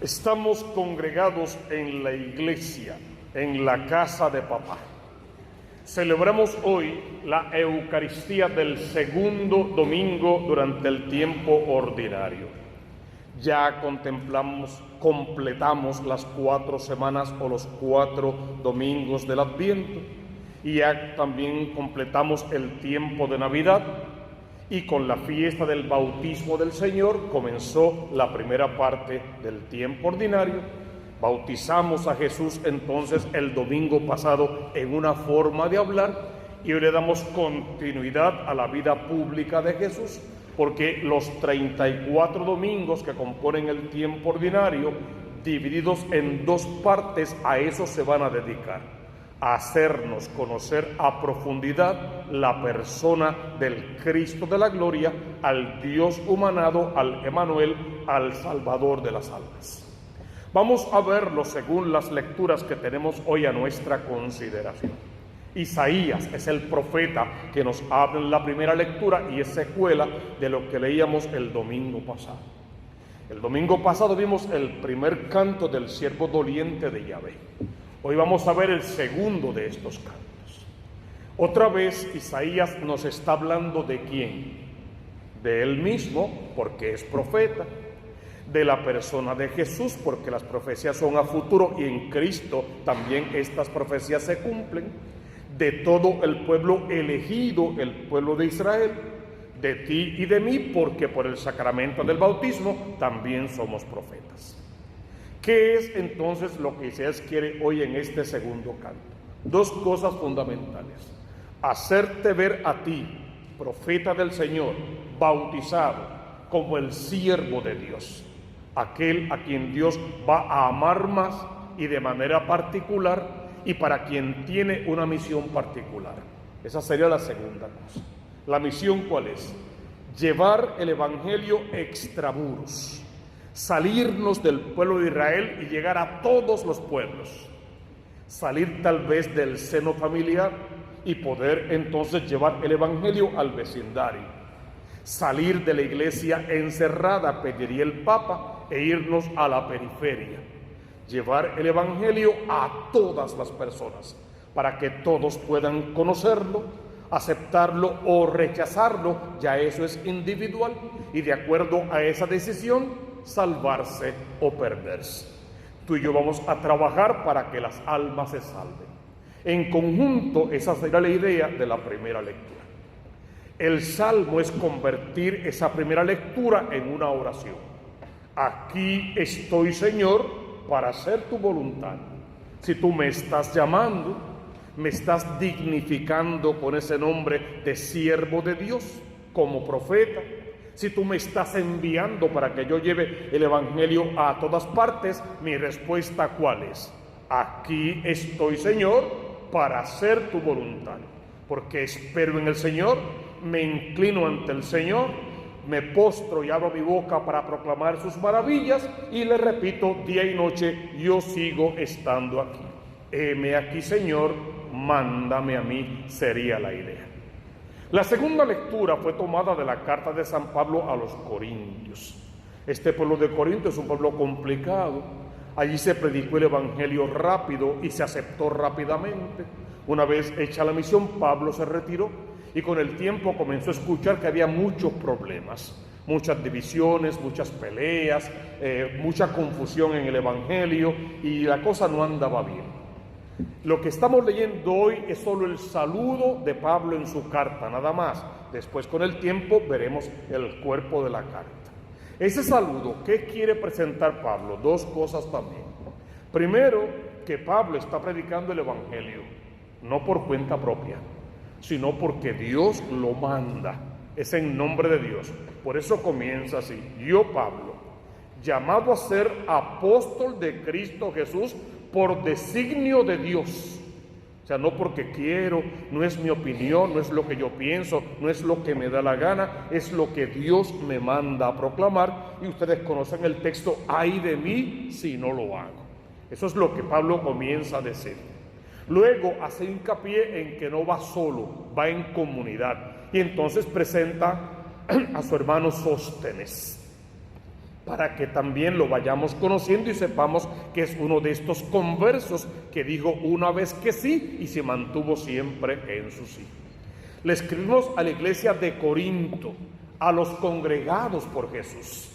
Estamos congregados en la iglesia, en la casa de papá. Celebramos hoy la Eucaristía del segundo domingo durante el tiempo ordinario. Ya completamos las 4 semanas o los 4 domingos del Adviento, y ya también completamos el tiempo de Navidad, y con la fiesta del bautismo del Señor comenzó la primera parte del tiempo ordinario. Bautizamos a Jesús entonces el domingo pasado en una forma de hablar, y hoy le damos continuidad a la vida pública de Jesús, porque los 34 domingos que componen el tiempo ordinario, divididos en 2 partes, a eso se van a dedicar: a hacernos conocer a profundidad la persona del Cristo de la gloria, al Dios humanado, al Emmanuel, al Salvador de las almas. Vamos a verlo según las lecturas que tenemos hoy a nuestra consideración. Isaías es el profeta que nos habla en la primera lectura y es secuela de lo que leíamos el domingo pasado. El domingo pasado vimos el primer canto del siervo doliente de Yahvé. Hoy vamos a ver el segundo de estos cantos. Otra vez Isaías nos está hablando ¿de quién? De él mismo, porque es profeta; de la persona de Jesús, porque las profecías son a futuro y en Cristo también estas profecías se cumplen; de todo el pueblo elegido, el pueblo de Israel; de ti y de mí, porque por el sacramento del bautismo también somos profetas. ¿Qué es entonces lo que Isaías quiere hoy en este segundo canto? 2 cosas fundamentales: hacerte ver a ti, profeta del Señor, bautizado, como el siervo de Dios, aquel a quien Dios va a amar más y de manera particular, y para quien tiene una misión particular. Esa sería la segunda cosa. ¿La misión cuál es? Llevar el evangelio extramuros, salirnos del pueblo de Israel y llegar a todos los pueblos, salir tal vez del seno familiar y poder entonces llevar el evangelio al vecindario, salir de la iglesia encerrada, pediría el Papa, e irnos a la periferia, llevar el evangelio a todas las personas para que todos puedan conocerlo, aceptarlo o rechazarlo. Ya eso es individual, y de acuerdo a esa decisión salvarse o perderse. Tú y yo vamos a trabajar para que las almas se salven. En conjunto, esa será la idea de la primera lectura. El salmo es convertir esa primera lectura en una oración. Aquí estoy, Señor, para hacer tu voluntad. Si tú me estás llamando, me estás dignificando con ese nombre de siervo de Dios, como profeta, si tú me estás enviando para que yo lleve el evangelio a todas partes, mi respuesta ¿cuál es? Aquí estoy, Señor, para hacer tu voluntad, porque espero en el Señor, me inclino ante el Señor, me postro y abro mi boca para proclamar sus maravillas, y le repito día y noche: yo sigo estando aquí. Heme aquí, Señor, mándame a mí, sería la idea. La segunda lectura fue tomada de la carta de San Pablo a los Corintios. Este pueblo de Corinto es un pueblo complicado. Allí se predicó el evangelio rápido y se aceptó rápidamente. Una vez hecha la misión, Pablo se retiró y con el tiempo comenzó a escuchar que había muchos problemas, muchas divisiones, muchas peleas, mucha confusión en el evangelio, y la cosa no andaba bien. Lo que estamos leyendo hoy es solo el saludo de Pablo en su carta, nada más. Después, con el tiempo, veremos el cuerpo de la carta. Ese saludo, ¿qué quiere presentar Pablo? 2 cosas también. Primero, que Pablo está predicando el evangelio, no por cuenta propia, sino porque Dios lo manda. Es en nombre de Dios. Por eso comienza así: yo, Pablo, llamado a ser apóstol de Cristo Jesús por designio de Dios. O sea, no porque quiero, no es mi opinión, no es lo que yo pienso, no es lo que me da la gana, es lo que Dios me manda a proclamar. Y ustedes conocen el texto: ay de mí si no lo hago. Eso es lo que Pablo comienza a decir. Luego hace hincapié en que no va solo, va en comunidad. Y entonces presenta a su hermano Sóstenes. para que también lo vayamos conociendo y sepamos que es uno de estos conversos que dijo una vez que sí y se mantuvo siempre en su sí. Le escribimos a la iglesia de Corinto, a los congregados por Jesús.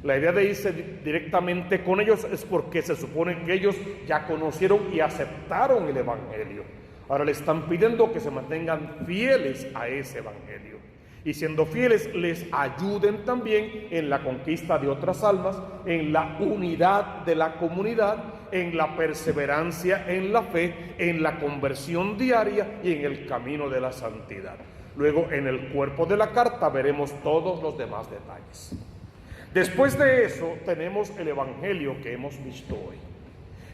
La idea de irse directamente con ellos es porque se supone que ellos ya conocieron y aceptaron el Evangelio. Ahora le están pidiendo que se mantengan fieles a ese Evangelio. Y siendo fieles, les ayuden también en la conquista de otras almas, en la unidad de la comunidad, en la perseverancia en la fe, en la conversión diaria y en el camino de la santidad. Luego, en el cuerpo de la carta veremos todos los demás detalles. Después de eso, tenemos el Evangelio que hemos visto hoy.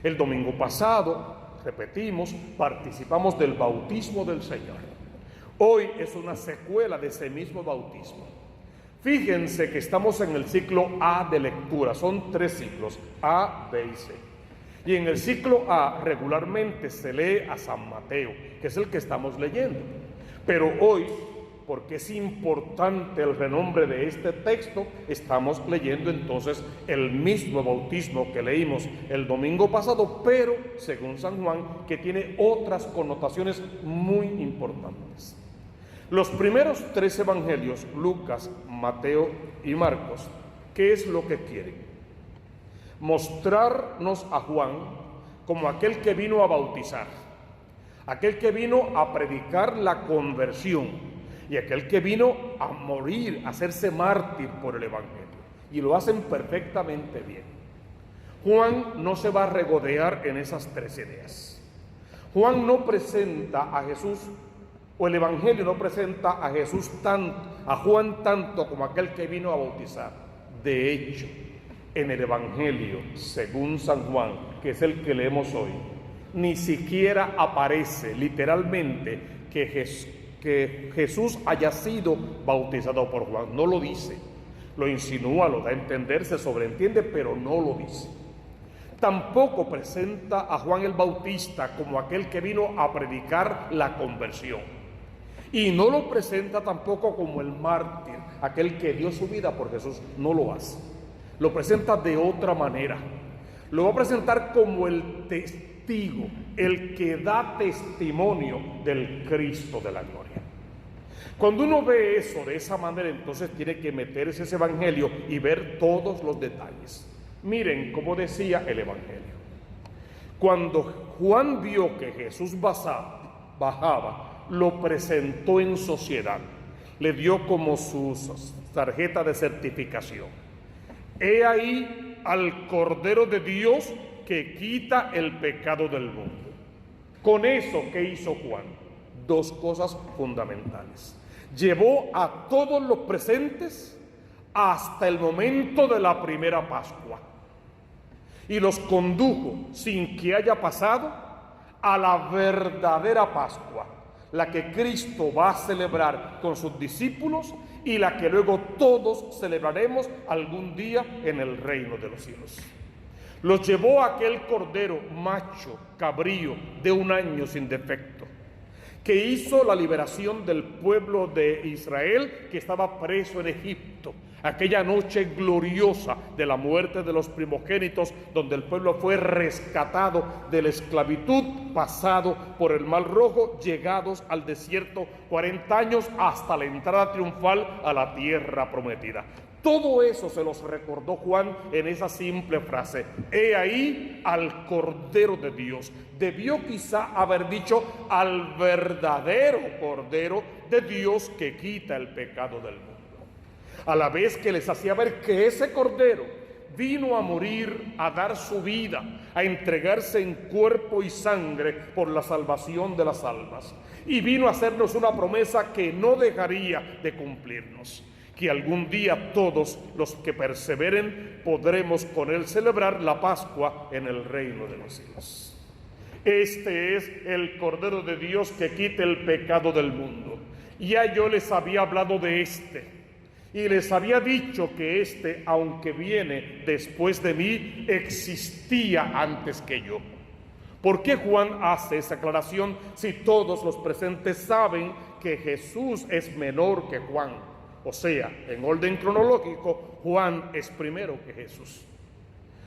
El domingo pasado, repetimos, participamos del bautismo del Señor. Hoy es una secuela de ese mismo bautismo. Fíjense que estamos en el ciclo A de lectura, son 3 ciclos, A, B y C. Y en el ciclo A regularmente se lee a San Mateo, que es el que estamos leyendo. Pero hoy, porque es importante el renombre de este texto, estamos leyendo entonces el mismo bautismo que leímos el domingo pasado, pero según San Juan, que tiene otras connotaciones muy importantes. Los primeros 3 evangelios, Lucas, Mateo y Marcos, ¿qué es lo que quieren? Mostrarnos a Juan como aquel que vino a bautizar, aquel que vino a predicar la conversión y aquel que vino a morir, a hacerse mártir por el Evangelio. Y lo hacen perfectamente bien. Juan no se va a regodear en esas 3 ideas. Juan no presenta a Jesús, o el Evangelio no presenta a Jesús tanto, a Juan tanto como aquel que vino a bautizar. De hecho, en el Evangelio, según San Juan, que es el que leemos hoy, ni siquiera aparece literalmente que Jesús haya sido bautizado por Juan. No lo dice, lo insinúa, lo da a entender, se sobreentiende, pero no lo dice. Tampoco presenta a Juan el Bautista como aquel que vino a predicar la conversión. Y no lo presenta tampoco como el mártir, aquel que dio su vida por Jesús. No lo hace. Lo presenta de otra manera. Lo va a presentar como el testigo, el que da testimonio del Cristo de la gloria. Cuando uno ve eso de esa manera, entonces tiene que meterse ese Evangelio y ver todos los detalles. Miren cómo decía el Evangelio. Cuando Juan vio que Jesús bajaba, lo presentó en sociedad, le dio como su tarjeta de certificación. He ahí al Cordero de Dios que quita el pecado del mundo. Con eso, ¿qué hizo Juan? 2 cosas fundamentales. Llevó a todos los presentes hasta el momento de la primera Pascua y los condujo sin que haya pasado a la verdadera Pascua, la que Cristo va a celebrar con sus discípulos y la que luego todos celebraremos algún día en el reino de los cielos. Los llevó a aquel cordero macho, cabrío, de 1 año sin defecto, que hizo la liberación del pueblo de Israel que estaba preso en Egipto, aquella noche gloriosa de la muerte de los primogénitos, donde el pueblo fue rescatado de la esclavitud, pasado por el Mar Rojo, llegados al desierto 40 años hasta la entrada triunfal a la tierra prometida. Todo eso se los recordó Juan en esa simple frase: he ahí al Cordero de Dios. Debió quizá haber dicho al verdadero Cordero de Dios que quita el pecado del mundo. A la vez que les hacía ver que ese Cordero vino a morir, a dar su vida, a entregarse en cuerpo y sangre por la salvación de las almas. Y vino a hacernos una promesa que no dejaría de cumplirnos: que algún día todos los que perseveren podremos con él celebrar la Pascua en el reino de los cielos. Este es el Cordero de Dios que quita el pecado del mundo. Ya yo les había hablado de este y les había dicho que este, aunque viene después de mí, existía antes que yo. ¿Por qué Juan hace esa aclaración si todos los presentes saben que Jesús es menor que Juan? O sea, en orden cronológico, Juan es primero que Jesús.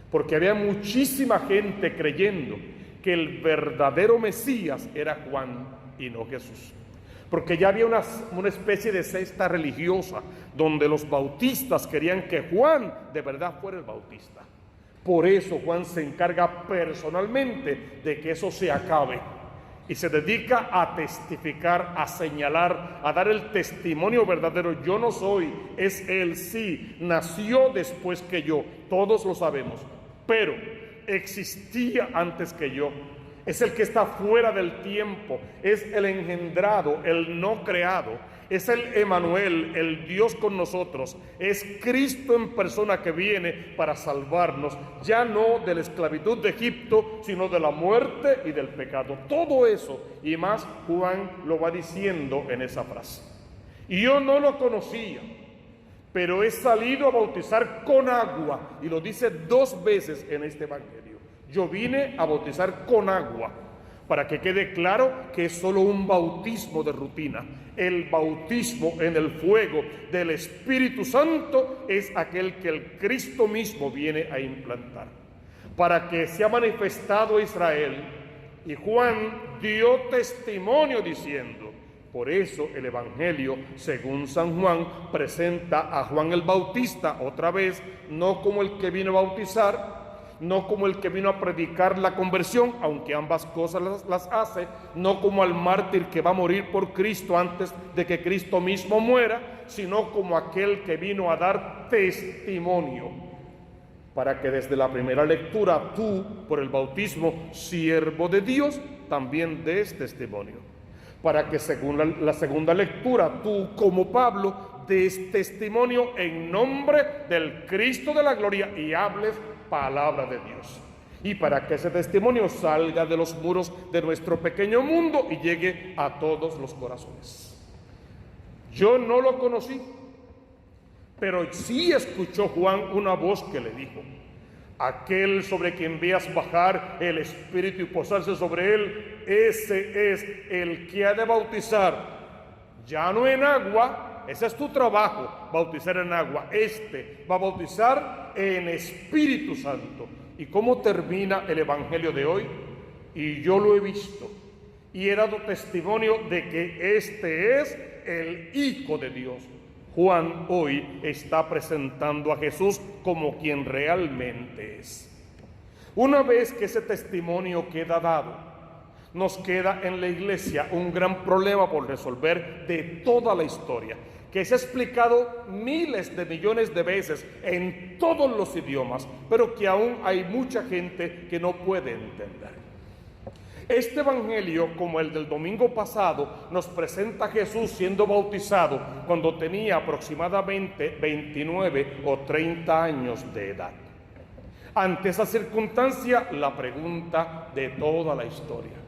Porque había muchísima gente creyendo que el verdadero Mesías era Juan y no Jesús. Porque ya había una especie de secta religiosa donde los bautistas querían que Juan de verdad fuera el bautista. Por eso Juan se encarga personalmente de que eso se acabe y se dedica a testificar, a señalar, a dar el testimonio verdadero. Yo no soy, es él, sí, nació después que yo, todos lo sabemos, pero existía antes que yo. Es el que está fuera del tiempo, es el engendrado, el no creado, es el Emanuel, el Dios con nosotros, es Cristo en persona que viene para salvarnos, ya no de la esclavitud de Egipto, sino de la muerte y del pecado. Todo eso y más Juan lo va diciendo en esa frase. Y yo no lo conocía, pero he salido a bautizar con agua, y lo dice 2 veces en este evangelio. Yo vine a bautizar con agua, para que quede claro que es solo un bautismo de rutina. El bautismo en el fuego del Espíritu Santo es aquel que el Cristo mismo viene a implantar, para que sea manifestado a Israel. Y Juan dio testimonio diciendo, por eso el Evangelio, según San Juan, presenta a Juan el Bautista otra vez, no como el que vino a bautizar, no como el que vino a predicar la conversión, aunque ambas cosas las hace, no como al mártir que va a morir por Cristo antes de que Cristo mismo muera, sino como aquel que vino a dar testimonio, para que desde la primera lectura tú, por el bautismo, siervo de Dios, también des testimonio, para que según la segunda lectura tú, como Pablo, des testimonio en nombre del Cristo de la gloria y hables palabra de Dios, y para que ese testimonio salga de los muros de nuestro pequeño mundo y llegue a todos los corazones. Yo no lo conocí, pero sí escuchó Juan una voz que le dijo, aquel sobre quien veas bajar el Espíritu y posarse sobre él, ese es el que ha de bautizar, ya no en agua. Ese es tu trabajo, bautizar en agua. Este va a bautizar en Espíritu Santo. ¿Y cómo termina el Evangelio de hoy? Y yo lo he visto y he dado testimonio de que este es el Hijo de Dios. Juan hoy está presentando a Jesús como quien realmente es. Una vez que ese testimonio queda dado, nos queda en la iglesia un gran problema por resolver de toda la historia, que se ha explicado miles de millones de veces en todos los idiomas, pero que aún hay mucha gente que no puede entender. Este evangelio, como el del domingo pasado, nos presenta a Jesús siendo bautizado cuando tenía aproximadamente 29 o 30 años de edad. Ante esa circunstancia, la pregunta de toda la historia: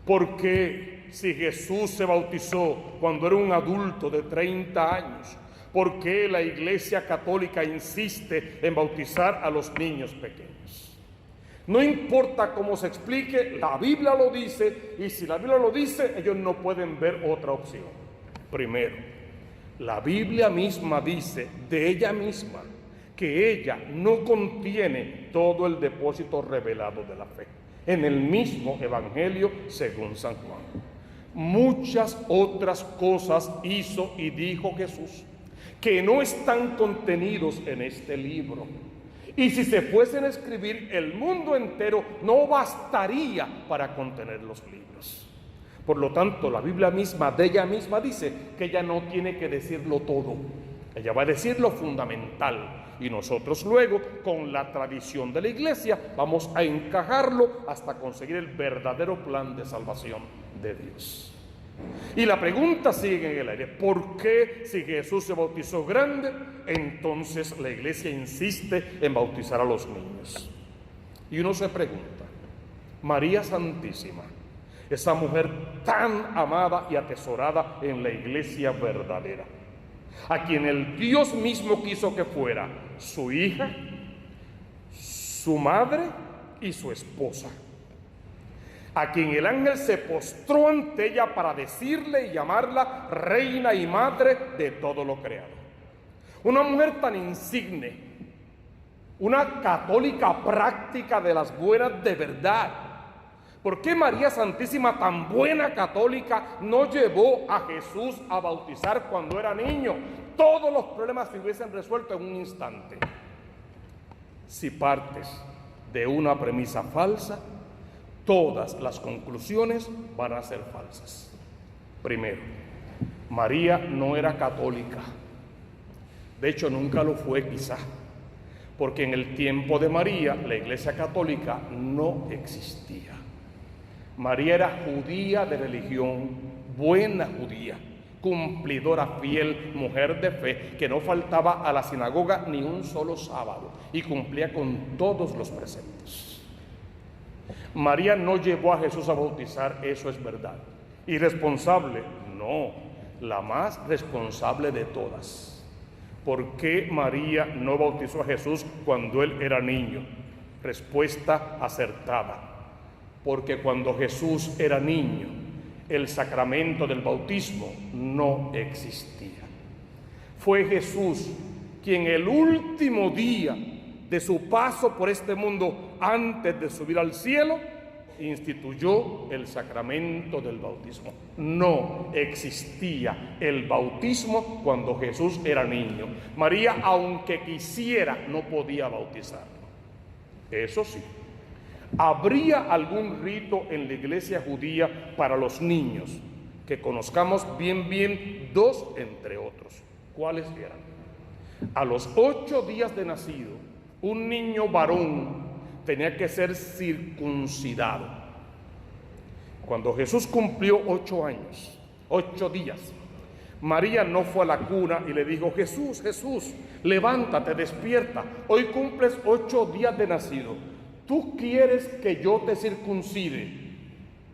¿por qué, si Jesús se bautizó cuando era un adulto de 30 años, por qué la Iglesia Católica insiste en bautizar a los niños pequeños? No importa cómo se explique, la Biblia lo dice, y si la Biblia lo dice, ellos no pueden ver otra opción. Primero, la Biblia misma dice de ella misma que ella no contiene todo el depósito revelado de la fe. En el mismo Evangelio según San Juan. Muchas otras cosas hizo y dijo Jesús que no están contenidos en este libro. Y si se fuesen a escribir, el mundo entero no bastaría para contener los libros. Por lo tanto, la Biblia misma, de ella misma, dice que ella no tiene que decirlo todo. Ella va a decir lo fundamental. Y nosotros luego, con la tradición de la iglesia, vamos a encajarlo hasta conseguir el verdadero plan de salvación de Dios. Y la pregunta sigue en el aire: ¿por qué, si Jesús se bautizó grande, entonces la iglesia insiste en bautizar a los niños? Y uno se pregunta, María Santísima, esa mujer tan amada y atesorada en la iglesia verdadera, a quien el Dios mismo quiso que fuera su hija, su madre y su esposa, a quien el ángel se postró ante ella para decirle y llamarla reina y madre de todo lo creado. Una mujer tan insigne, una católica práctica de las buenas de verdad. ¿Por qué María Santísima, tan buena católica, no llevó a Jesús a bautizar cuando era niño? Todos los problemas se hubiesen resuelto en un instante. Si partes de una premisa falsa, todas las conclusiones van a ser falsas. Primero, María no era católica. De hecho, nunca lo fue quizá, porque en el tiempo de María la Iglesia Católica no existía. María era judía de religión, buena judía, cumplidora, fiel, mujer de fe, que no faltaba a la sinagoga ni un solo sábado y cumplía con todos los preceptos. María no llevó a Jesús a bautizar, eso es verdad. ¿Irresponsable? No, la más responsable de todas. ¿Por qué María no bautizó a Jesús cuando él era niño? Respuesta acertada. Porque cuando Jesús era niño, el sacramento del bautismo no existía. Fue Jesús quien el último día de su paso por este mundo, antes de subir al cielo, instituyó el sacramento del bautismo. No existía el bautismo cuando Jesús era niño. María, aunque quisiera, no podía bautizarlo. Eso sí, ¿habría algún rito en la iglesia judía para los niños? Que conozcamos bien dos entre otros. ¿Cuáles eran? A los 8 días de nacido, un niño varón tenía que ser circuncidado. Cuando Jesús cumplió 8 años, 8 días, María no fue a la cuna y le dijo: Jesús, levántate, despierta, hoy cumples 8 días de nacido, ¿tú quieres que yo te circuncide?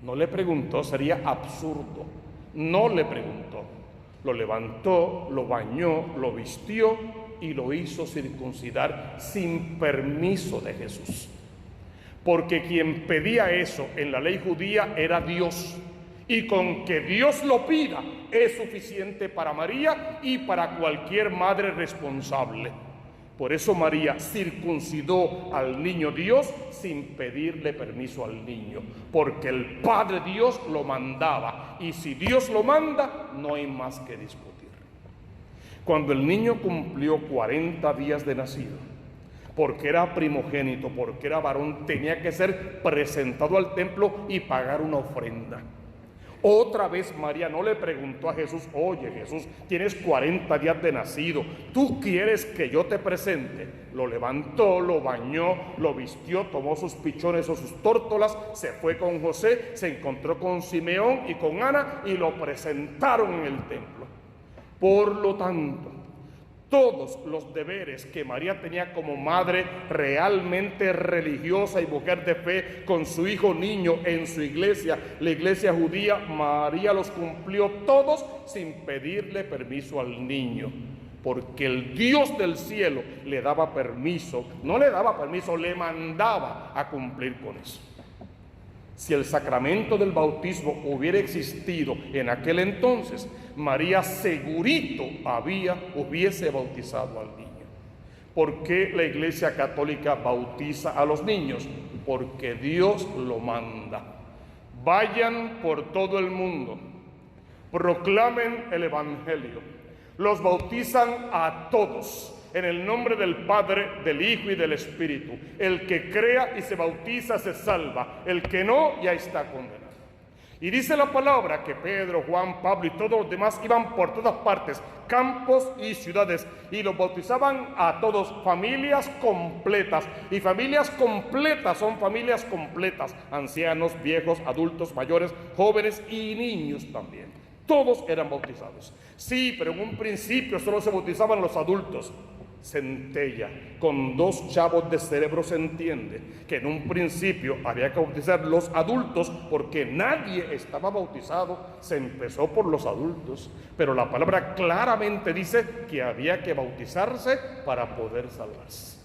No le preguntó, sería absurdo. No le preguntó. Lo levantó, lo bañó, lo vistió y lo hizo circuncidar sin permiso de Jesús. Porque quien pedía eso en la ley judía era Dios. Y con que Dios lo pida es suficiente para María y para cualquier madre responsable. Por eso María circuncidó al niño Dios sin pedirle permiso al niño, porque el Padre Dios lo mandaba, y si Dios lo manda, no hay más que discutir. Cuando el niño cumplió 40 días de nacido, porque era primogénito, porque era varón, tenía que ser presentado al templo y pagar una ofrenda. Otra vez María no le preguntó a Jesús: oye Jesús, tienes 40 días de nacido, ¿tú quieres que yo te presente? Lo levantó, lo bañó, lo vistió, tomó sus pichones o sus tórtolas, se fue con José, se encontró con Simeón y con Ana y lo presentaron en el templo. Por lo tanto, todos los deberes que María tenía como madre realmente religiosa y mujer de fe con su hijo niño en su iglesia, la iglesia judía, María los cumplió todos sin pedirle permiso al niño, porque el Dios del cielo le daba permiso, no le daba permiso, le mandaba a cumplir con eso. Si el sacramento del bautismo hubiera existido en aquel entonces, María segurito hubiese bautizado al niño. ¿Por qué la Iglesia Católica bautiza a los niños? Porque Dios lo manda. Vayan por todo el mundo, proclamen el Evangelio, los bautizan a todos en el nombre del Padre, del Hijo y del Espíritu. El que crea y se bautiza se salva, el que no ya está condenado. Y dice la palabra que Pedro, Juan, Pablo y todos los demás iban por todas partes, campos y ciudades, y los bautizaban a todos, familias completas. Y familias completas son familias completas, ancianos, viejos, adultos, mayores, jóvenes y niños también. Todos eran bautizados. Sí, pero en un principio solo se bautizaban los adultos. Centella, con 2 chavos de cerebro se entiende que en un principio había que bautizar los adultos porque nadie estaba bautizado, se empezó por los adultos, pero la palabra claramente dice que había que bautizarse para poder salvarse.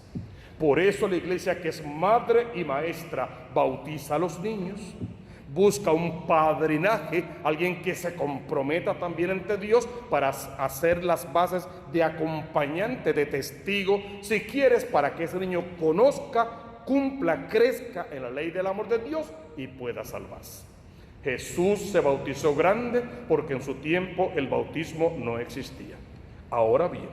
Por eso la iglesia, que es madre y maestra, bautiza a los niños, Busca un padrinaje, alguien que se comprometa también ante Dios para hacer las bases de acompañante, de testigo, si quieres, para que ese niño conozca, cumpla, crezca en la ley del amor de Dios y pueda salvarse. Jesús se bautizó grande porque en su tiempo el bautismo no existía. Ahora bien,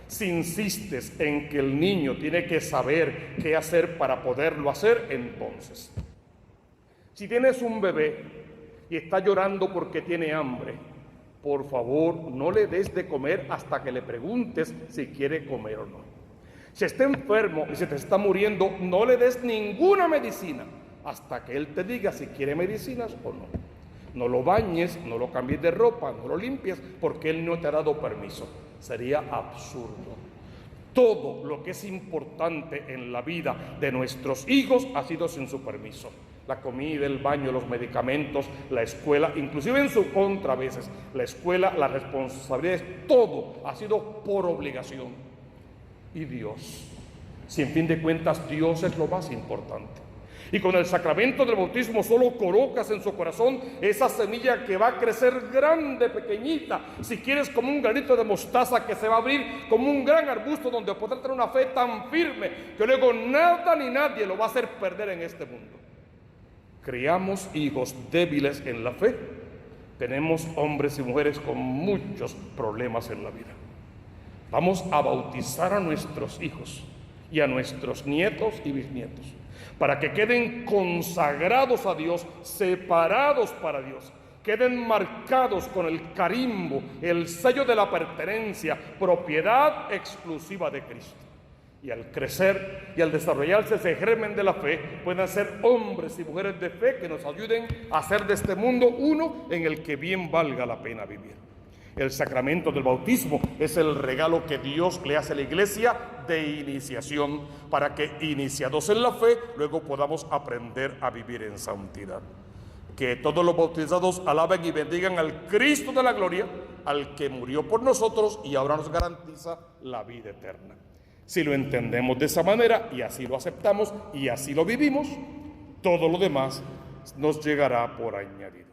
si insistes en que el niño tiene que saber qué hacer para poderlo hacer, entonces, si tienes un bebé y está llorando porque tiene hambre, por favor, no le des de comer hasta que le preguntes si quiere comer o no. Si está enfermo y se te está muriendo, no le des ninguna medicina hasta que él te diga si quiere medicinas o no. No lo bañes, no lo cambies de ropa, no lo limpies, porque él no te ha dado permiso. Sería absurdo. Todo lo que es importante en la vida de nuestros hijos ha sido sin su permiso. La comida, el baño, los medicamentos, la escuela, inclusive en su contra a veces, la escuela, las responsabilidades, todo ha sido por obligación. Y Dios, si en fin de cuentas Dios es lo más importante. Y con el sacramento del bautismo solo colocas en su corazón esa semilla que va a crecer grande, pequeñita, si quieres como un granito de mostaza que se va a abrir como un gran arbusto donde podrás tener una fe tan firme que luego nada ni nadie lo va a hacer perder en este mundo. Criamos hijos débiles en la fe. Tenemos hombres y mujeres con muchos problemas en la vida. Vamos a bautizar a nuestros hijos y a nuestros nietos y bisnietos para que queden consagrados a Dios, separados para Dios, queden marcados con el carimbo, el sello de la pertenencia, propiedad exclusiva de Cristo. Y al crecer y al desarrollarse ese germen de la fe, puedan ser hombres y mujeres de fe que nos ayuden a hacer de este mundo uno en el que bien valga la pena vivir. El sacramento del bautismo es el regalo que Dios le hace a la Iglesia de iniciación, para que, iniciados en la fe, luego podamos aprender a vivir en santidad. Que todos los bautizados alaben y bendigan al Cristo de la gloria, al que murió por nosotros y ahora nos garantiza la vida eterna. Si lo entendemos de esa manera y así lo aceptamos y así lo vivimos, todo lo demás nos llegará por añadidura.